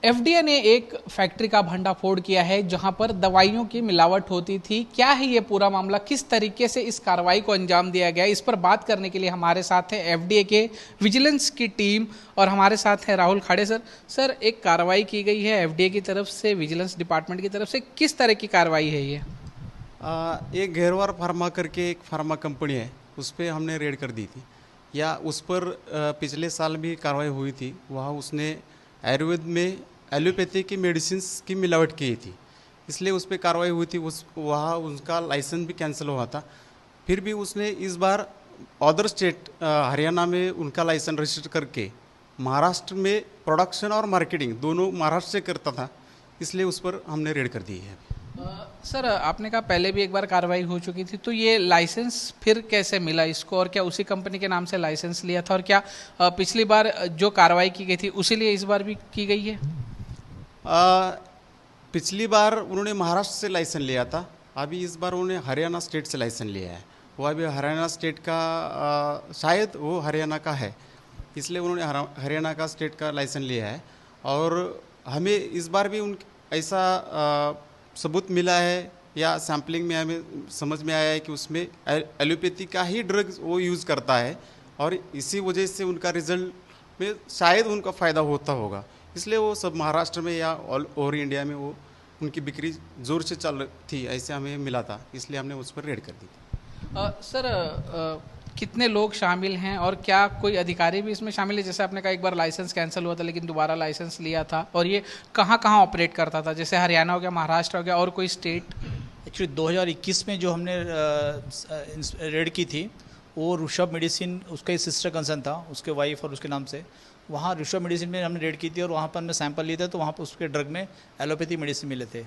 FDA ने एक factory का भंडाफोड़ किया है जहां पर दवाइयों की मिलावट होती थी। क्या है ये पूरा मामला, किस तरीके से इस कार्रवाई को अंजाम दिया गया, इस पर बात करने के लिए हमारे साथ है एफडीए के विजिलेंस की टीम और हमारे साथ है राहुल खाड़े सर। सर, एक कार्रवाई की गई है एफडीए की तरफ से, विजिलेंस डिपार्टमेंट की तरफ से, किस तरह की कार्रवाई है ये? एक घेरवार फार्मा करके एक फार्मा कंपनी है, उस पर हमने रेड कर दी थी। या उस पर पिछले साल भी कार्रवाई हुई थी। वहाँ उसने आयुर्वेद में एलोपैथी की मेडिसिन की मिलावट की थी, इसलिए उस पर कार्रवाई हुई थी। वहाँ उनका लाइसेंस भी कैंसिल हुआ था। फिर भी उसने इस बार अदर स्टेट हरियाणा में उनका लाइसेंस रजिस्टर करके महाराष्ट्र में प्रोडक्शन और मार्केटिंग दोनों महाराष्ट्र से करता था, इसलिए उस पर हमने रेड कर दी है। सर, आपने कहा पहले भी एक बार कार्रवाई हो चुकी थी, तो ये लाइसेंस फिर कैसे मिला इसको, और क्या उसी कंपनी के नाम से लाइसेंस लिया था, और क्या पिछली बार जो कार्रवाई की गई थी उसी लिए इस बार भी की गई है? पिछली बार उन्होंने महाराष्ट्र से लाइसेंस लिया था, अभी इस बार उन्होंने हरियाणा स्टेट से लाइसेंस लिया है। वो अभी हरियाणा स्टेट का शायद वो हरियाणा का है, इसलिए उन्होंने हरियाणा का स्टेट का लाइसेंस लिया है। और हमें इस बार भी उन ऐसा सबूत मिला है या सैम्पलिंग में हमें समझ में आया है कि उसमें एलोपैथी का ही ड्रग्स वो यूज़ करता है, और इसी वजह से उनका रिजल्ट में शायद उनका फ़ायदा होता होगा, इसलिए वो सब महाराष्ट्र में या ऑल ओवर इंडिया में वो उनकी बिक्री ज़ोर से चल रही थी, ऐसे हमें मिला था, इसलिए हमने उस पर रेड कर दी थी। सर, कितने लोग शामिल हैं और क्या कोई अधिकारी भी इसमें शामिल है? जैसे आपने कहा एक बार लाइसेंस कैंसिल हुआ था लेकिन दोबारा लाइसेंस लिया था, और ये कहाँ कहाँ ऑपरेट करता था? जैसे हरियाणा हो गया, महाराष्ट्र हो गया, और कोई स्टेट? एक्चुअली 2021 में जो हमने रेड की थी वो ऋषभ मेडिसिन, उसका ही सिस्टर कंसर्न था, उसके वाइफ और उसके नाम से। वहाँ ऋषभ मेडिसिन में हमने रेड की थी और वहाँ पर हमने सैंपल लिए थे, तो वहाँ पर उसके ड्रग में एलोपैथी मेडिसिन मिले थे।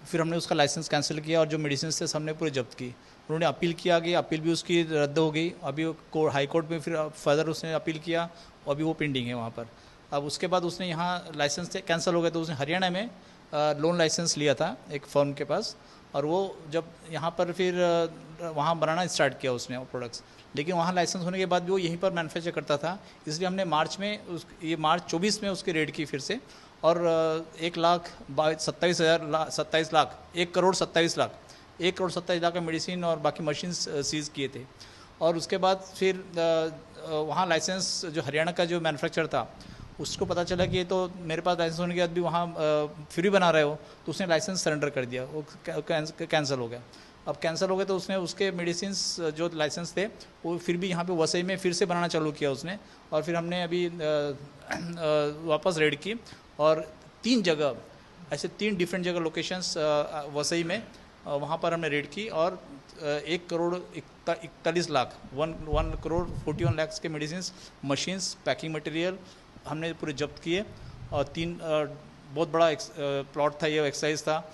फिर हमने उसका लाइसेंस कैंसिल किया और जो मेडिसिन थे हमने पूरे जब्त की। उन्होंने अपील किया गई, अपील भी उसकी रद्द हो गई। अभी हाई कोर्ट में फिर फर्दर उसने अपील किया, अभी वो पेंडिंग है वहाँ पर। अब उसके बाद उसने यहाँ लाइसेंस कैंसिल हो गए, तो उसने हरियाणा में लोन लाइसेंस लिया था एक फर्म के पास, और वो जब यहाँ पर फिर वहाँ बनाना स्टार्ट किया उसने प्रोडक्ट्स, लेकिन वहाँ लाइसेंस होने के बाद भी वो यहीं पर मैन्युफैक्चर करता था। इसलिए हमने मार्च 24 में उसकी रेड की फिर से, और 1,27,000 का मेडिसिन और बाकी मशीन सीज किए थे। और उसके बाद फिर वहाँ लाइसेंस जो हरियाणा का जो मैन्युफैक्चर था उसको पता चला कि ये तो मेरे पास लाइसेंस होने के बाद भी वहाँ फ्री बना रहे हो, तो उसने लाइसेंस सरेंडर कर दिया, वो कैंसिल हो गया। अब कैंसिल हो गया तो उसने उसके मेडिसिन जो लाइसेंस थे वो फिर भी यहाँ पे वसई में फिर से बनाना चालू किया उसने। और फिर हमने अभी वापस रेड की और 3 जगह, ऐसे 3 डिफरेंट जगह लोकेशंस वसई में, वहाँ पर हमने रेड की और 1,41,41 लाख के मेडिसिन, मशीन्स, पैकिंग मटेरियल हमने पूरे जब्त किए। और 3 बहुत बड़ा प्लॉट था, ये एक्सरसाइज था।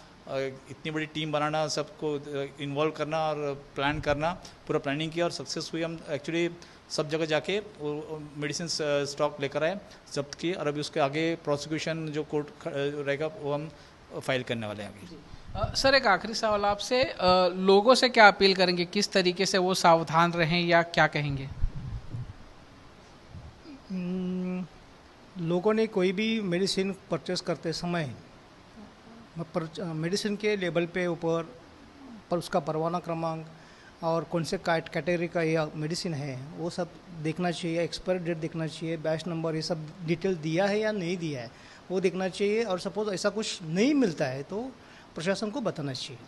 इतनी बड़ी टीम बनाना, सबको इन्वॉल्व करना और प्लान करना, पूरा प्लानिंग किया और सक्सेस हुई। हम एक्चुअली सब जगह जाके वो मेडिसिन स्टॉक लेकर आए, जब्त किए, और अभी उसके आगे प्रोसिक्यूशन जो कोर्ट रहेगा वो हम फाइल करने वाले हैं आगे। सर, एक आखिरी सवाल आपसे, लोगों से क्या अपील करेंगे, किस तरीके से वो सावधान रहें या क्या कहेंगे? लोगों ने कोई भी मेडिसिन परचेस करते समय मेडिसिन के लेबल पे ऊपर पर उसका परवाना क्रमांक और कौन से कैटेगरी का यह मेडिसिन है वो सब देखना चाहिए, एक्सपायरी डेट देखना चाहिए, बैच नंबर, ये सब डिटेल दिया है या नहीं दिया है वो देखना चाहिए। और सपोज ऐसा कुछ नहीं मिलता है तो प्रशासन को बताना चाहिए।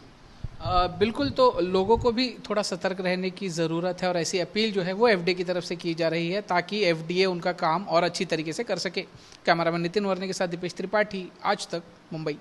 बिल्कुल, तो लोगों को भी थोड़ा सतर्क रहने की ज़रूरत है, और ऐसी अपील जो है वो एफडीए की तरफ से की जा रही है ताकि एफडीए उनका काम और अच्छी तरीके से कर सके। कैमरामैन नितिन वर्ने के साथ दीपेश त्रिपाठी, आज तक, मुंबई।